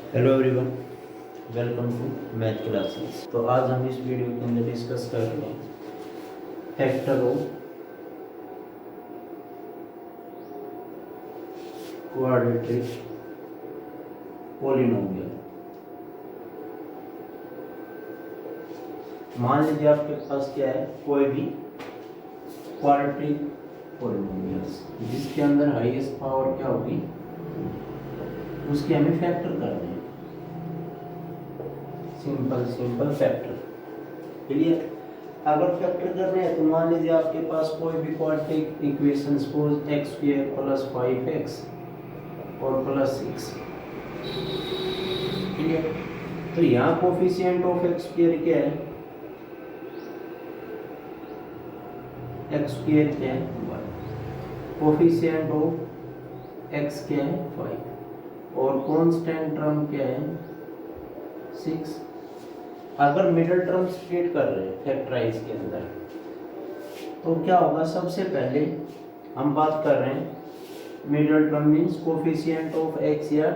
Hello everyone, welcome to math classes. तो आज हम इस वीडियो के अंदर डिस्कस कर रहे हैं फैक्टर ऑफ क्वाड्रेटिक पॉलिनोमियल। मान लीजिए आपके पास क्या है, कोई भी क्वाड्रेटिक पॉलिनोमियल्स जिसके अंदर हाईएस्ट पावर क्या होगी, उसके हमें फैक्टर करने हैं। Simple factor. क्लियर? अगर फैक्टर करने हैं तो मान लीजिए आपके पास कोई भी quadratic equation, suppose x square plus 5x और प्लस 6। क्लियर? तो यहाँ कोफिशिएंट ऑफ एक्स स्क्वायर क्या है, एक्स स्क्वायर क्या है 1, कोफिशिएंट ऑफ एक्स क्या है 5 और कांस्टेंट टर्म क्या है 6। अगर मिडिल टर्म स्प्लिट कर रहे हैं फैक्टराइज के अंदर तो क्या होगा, सबसे पहले हम बात कर रहे हैं middle term means coefficient of x या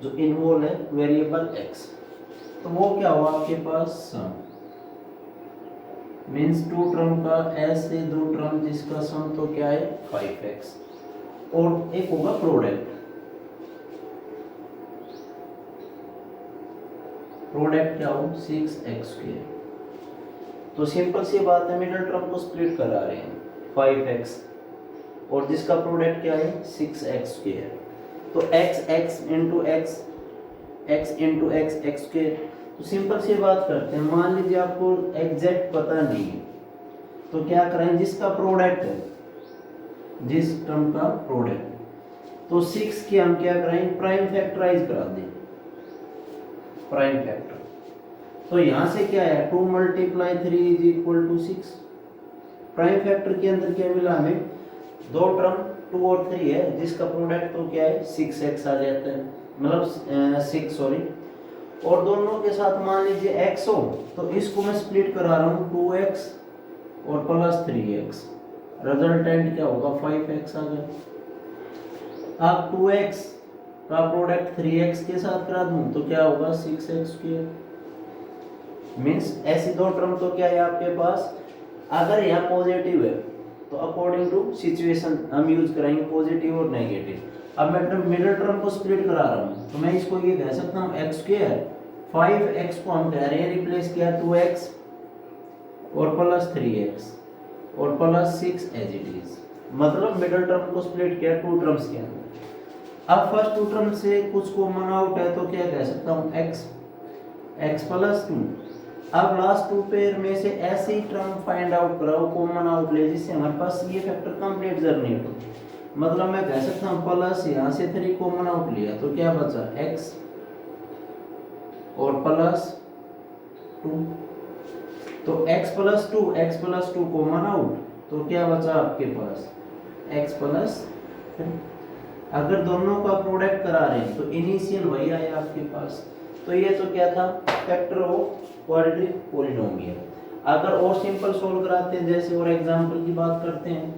जो इन्वॉल्व है वेरिएबल एक्स। तो वो क्या हुआ आपके पास सम मींस टू टर्म का एस से दो टर्म जिसका सम तो क्या है 5x और एक होगा प्रोडक्ट क्या हो 6x स्क्वायर। तो सिंपल सी बात है, मिडिल टर्म को स्प्लिट करा रहे हैं 5x और जिसका प्रोडक्ट क्या है 6x स्क्वायर। तो x इंटू x स्क्वायर। तो सिंपल सी बात करते हैं, मान लीजिए आपको एग्जैक्ट पता नहीं है तो क्या करें, जिसका प्रोडक्ट है, जिस टर्म का प्रोडक्ट, तो 6 की हम क्या करें प्राइम फैक्टराइज करा दें, प्राइम फैक्टर। तो यहां से क्या है 2 × 3 = 6। प्राइम फैक्टर के अंदर क्या मिला हमें, दो टर्म 2 और 3 है जिसका प्रोडक्ट तो क्या है 6x आ जाता है, मतलब 6 सॉरी। और दोनों के साथ मान लीजिए x हो तो इसको मैं स्प्लिट करा रहा हूँ 2x और प्लस 3x, रिजल्टेंट क्या होगा 5x आ गया। अब 2x का प्रोडक्ट 3x के साथ करा दूं तो क्या होगा 6x स्क्वायर। मींस ऐसी दो टर्म तो क्या है आपके पास, अगर यहाँ पॉजिटिव है तो अकॉर्डिंग टू सिचुएशन हम यूज करेंगे पॉजिटिव और नेगेटिव। अब मैं मिडिल टर्म को स्प्लिट करा रहा हूँ तो मैं इसको ये कह सकता हूँ x स्क्वायर, 5x को हम कह रहे हैं रिप्लेस किया 2x और प्लस 3x और प्लस 6 एज इट इज। मतलब मिडिल टर्म को स्प्लिट किया टू टर्म्स के अंदर। अब फर्स्ट टू टर्म से कुछ कॉमन आउट है तो क्या कह सकता हूँ x प्लस 2। अब लास्ट टू पेयर में से ऐसी टर्म फाइंड आउट कराओ, कॉमन आउट ले, जिससे हमारे पास ये फैक्टर कंप्लीट जनरेट हो। मतलब मैं कह सकता हूँ प्लस यहाँ से 3 कॉमन आउट लिया तो क्या बचा x और प्लस 2। तो x प्लस 2 कॉमन आउट तो क्या बचा आपके पास x प्लस 3। अगर दोनों का प्रोडक्ट करा रहे हैं तो इनिशियल वही आया आपके पास। तो ये तो क्या था फैक्टर ऑफ क्वाड्रेटिक पॉलिनोमियल। अगर और सिंपल सोल्व कराते हैं, जैसे और एग्जांपल की बात करते हैं,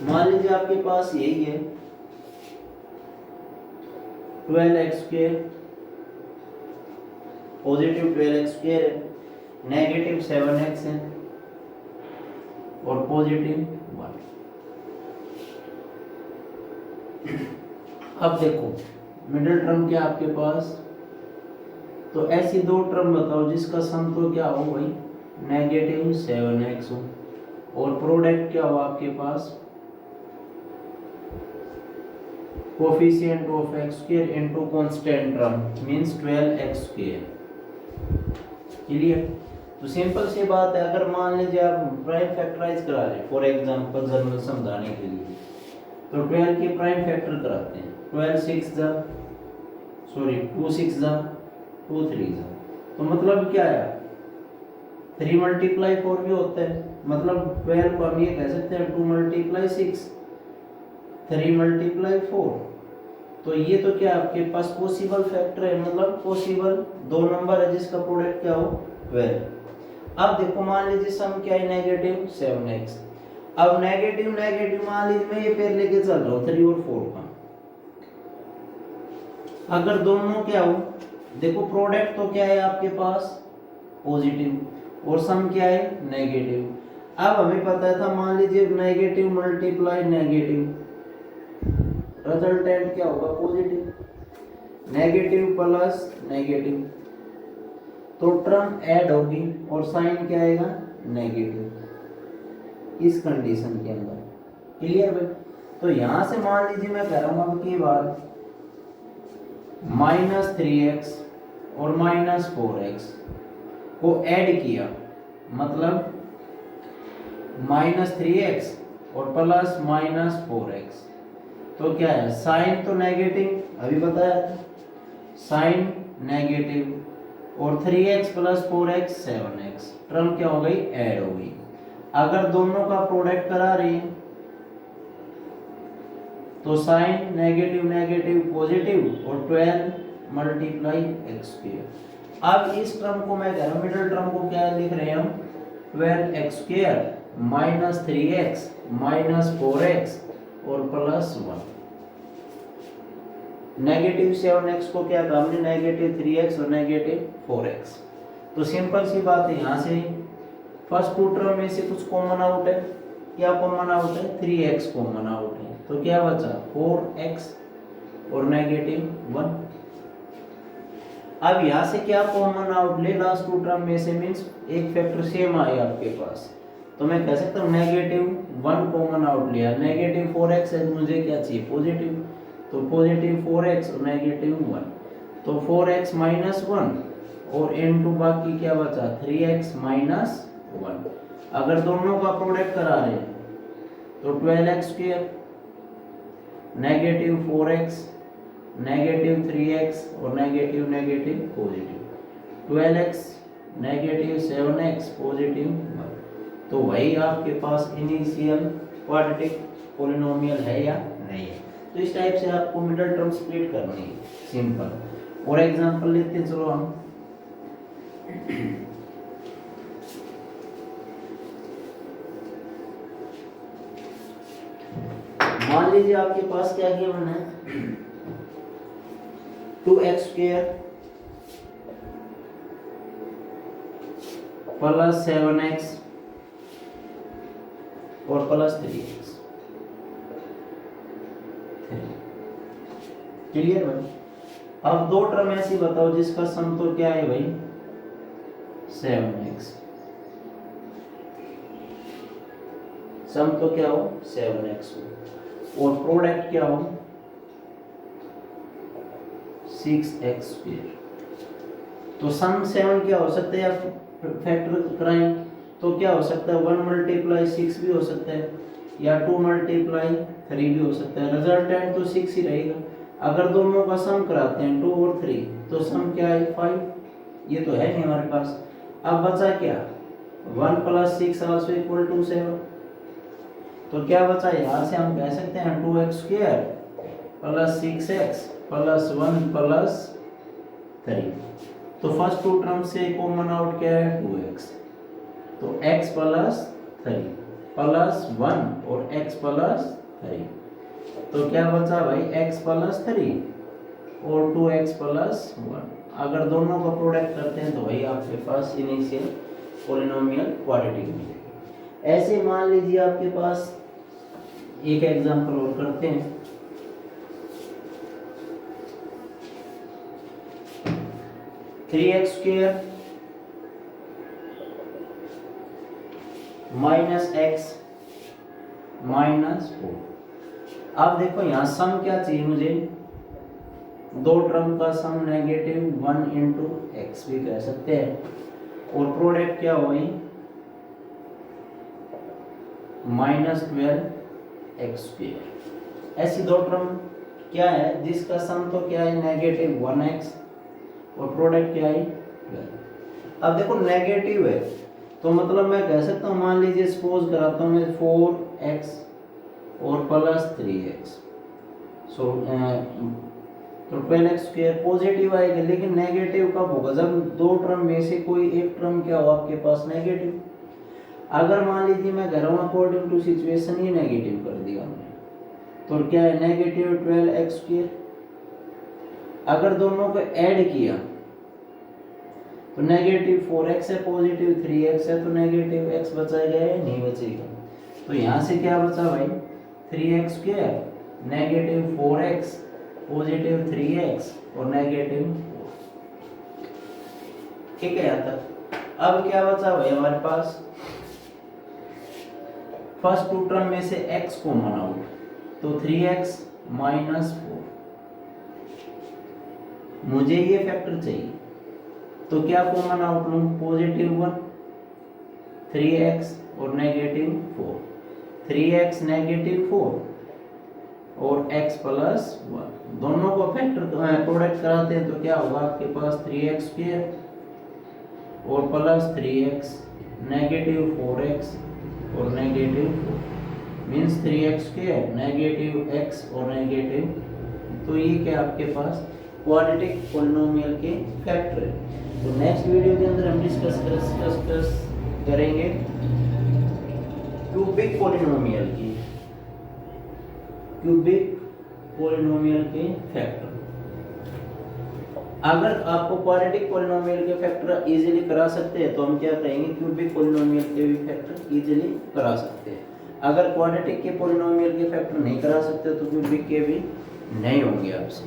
मान लीजिए आपके पास यही है 12x square, positive 12x square है, नेगेटिव 7x है और पॉजिटिव 1। अब देखो मिडिल टर्म क्या आपके पास, तो ऐसी दो टर्म बताओ जिसका सम तो क्या हो भाई नेगेटिव 7x हो और प्रोडक्ट क्या हो आपके पास coefficient of x square into constant term means 12x square. Clear? तो सिंपल सी बात है, अगर मान लीजिए आप प्राइम फैक्टराइज करा रहे हैं फॉर एग्जांपल जनरल समझाने के लिए, तो 12 के प्राइम फैक्टर कराते हैं। 2 6 जा 2 3 जा, तो मतलब क्या है 3 × 4 भी होता है। मतलब 12 को हम ये कह सकते हैं 2 × 6 3 × 4। तो ये तो क्या आपके पास पॉसिबल फैक्टर है, मतलब पॉसिबल दो नंबर है जिसका प्रोडक्ट क्या हो 12। अब देखो मान लीजिए सम क्या है नेगेटिव 7x अब नेगेटिव नेगेटिव मान लीजिए मैं ये पेयर लेके चल रहा हूँ 3 और 4 का, अगर दोनों क्या हो, देखो प्रोडक्ट तो क्या है आपके पास पॉजिटिव और सम क्या है नेगेटिव। अब हमें पता था मान लीजिए नेगेटिव मल्टीप्लाई नेगेटिव, रिजल्टेंट क्या होगा पॉजिटिव, नेगेटिव प्लस नेगेटिव, तो टर्म ऐड होगी और साइन क्या आएगा नेगेटिव इस कंडीशन के अंदर। क्लियर भाई? तो यहां से मान लीजिए मैं कह रहा हूं अब की बार -3x और -4x को ऐड किया, मतलब -3x और प्लस -4x, तो क्या है साइन तो नेगेटिव अभी बताया था, साइन नेगेटिव और 3x plus 4x 7x, term क्या हो गई ऐड हो गई। अगर दोनों का प्रोडक्ट करा रही है तो साइन नेगेटिव नेगेटिव पॉजिटिव और 12 मल्टीप्लाई एक्स स्क्वायर। अब इस टर्म को मैं कह रहा हूं मिडिल टर्म को क्या लिख रहे हैं हम 12x स्क्वायर -3x -4x और +1, नेगेटिव 7x को क्या कहा हमने नेगेटिव 3x और नेगेटिव 4x। तो सिंपल सी बात है, यहाँ से फर्स्ट टू टर्म में से कुछ कॉमन आउट है, क्या कॉमन आउट है 3x कॉमन आउट है, तो क्या बचा 4x और -1। अब यहाँ से क्या कॉमन आउट ले लास्ट टू टर्म में से, मींस एक फैक्टर सेम आए आपके पास, तो मैं कह सकता हूँ -1 कॉमन आउट लिया, -4x है मुझे क्या चाहिए पॉजिटिव, तो +4x और -1, तो 4x -1 और n2 बाकी क्या बचा 3x -1। अगर दोनों का प्रोडक्ट करा रहे हैं तो 12x स्क्वायर -4x -3x और negative negative positive, 12x -7x positive 1। तो वही आपके पास इनिशियल क्वाड्रेटिक पॉलिनोमियल है या नहीं है। तो इस टाइप से आपको मिडिल टर्म स्प्लिट करनी है, सिंपल। और एग्जांपल लेते हैं, चलो हम मान लीजिए आपके पास क्या गिवन है 2x स्क्वायर प्लस 7x और प्लस 3x। क्लियर भाई? अब दो टर्म ऐसी बताओ जिसका सम तो क्या है भाई 7x, सम तो क्या हो 7x हो और प्रोडक्ट क्या हो 6x स्क्वायर। तो सम 7 क्या हो सकता है, या फैक्टर कराएं तो क्या हो सकता है 1 मल्टीप्लाई 6 भी हो सकता है या 2 मल्टीप्लाई 3 भी हो सकता है, रिजल्टेंट तो 6 ही रहेगा। अगर दोनों का सम कराते हैं 2 और 3 तो सम क्या है 5, ये तो है नहीं हमारे पास। अब बचा क्या 1 + 6 आल्सो इक्वल टू 7, तो क्या बचा यहाँ से हम कह सकते हैं 2x square plus 6x plus 1 plus 3। तो फर्स्ट टू टर्म से कॉमन आउट क्या है 2x, तो x प्लस 3 प्लस 1 और x प्लस 3, तो क्या बचा भाई x प्लस 3 और 2x प्लस 1। अगर दोनों का प्रोडक्ट करते हैं तो वही आपके पास इनिशियल पॉलिनोमियल क्वाड्रेटिक मिलेगा। ऐसे मान लीजिए आपके पास एक एग्जांपल और करते हैं, -3x स्क्वायर -x -4। अब देखो यहाँ सम क्या चाहिए मुझे, दो टर्म का सम -1 इंटू एक्स भी कह सकते हैं, और प्रोडक्ट क्या हो गई -12x स्क्वायर। ऐसी दो टर्म क्या है जिसका सम तो क्या है -1x और प्रोडक्ट क्या है 12। अब देखो नेगेटिव है तो मतलब मैं कह सकता हूँ, मान लीजिए सपोज कराता हूँ मैं 4x और प्लस 3x, सो तो 12x स्क्वायर पॉजिटिव आएगा, लेकिन नेगेटिव कब होगा जब दो टर्म में से कोई एक टर्म क्या हो आपके पास नेगेटिव। अगर मान लीजिए मैं कह रहा हूँ अकॉर्डिंग टू सिचुएशन ये नेगेटिव कर दिया हमने, तो क्या है नेगेटिव 12x²। अगर दोनों को ऐड किया तो नेगेटिव 4x है, पॉजिटिव 3x है, तो नेगेटिव x बचाएगा या नहीं बचेगा। तो यहाँ से क्या बचा भाई 3x², negative 4x, positive 3x और नेगेटिव 4। ठीक है यहाँ तक। अब क्या बचा भाई हमारे पास, फर्स्ट टू टर्म में से x कॉमन आउट, तो 3x माइनस 4। मुझे ये फैक्टर चाहिए, तो क्या कॉमन आउट लूं, पॉजिटिव 1, 3x और नेगेटिव 4, 3x नेगेटिव 4 और x प्लस 1, दोनों को फैक्टर प्रोडक्ट कराते हैं तो क्या होगा आपके पास 3x² और प्लस 3x, नेगेटिव 4x और negative 4, means 3x² negative x और नेगेटिव। तो ये क्या आपके पास क्वाड्रेटिक पॉलिनोमियल के फैक्टर है। तो नेक्स्ट वीडियो के अंदर हम डिस्कस करेंगे क्यूबिक पॉलिनोमियल के फैक्टर। अगर आपको क्वाड्रेटिक पॉलिनोमियल के फैक्टर इजीली करा सकते हैं तो हम क्या करेंगे, क्यूबिक पॉलिनोमियल के भी फैक्टर इजीली करा सकते हैं। अगर क्वाड्रेटिक के पॉलिनोमियल के फैक्टर नहीं करा सकते तो क्यूबिक के भी नहीं होंगे आपसे।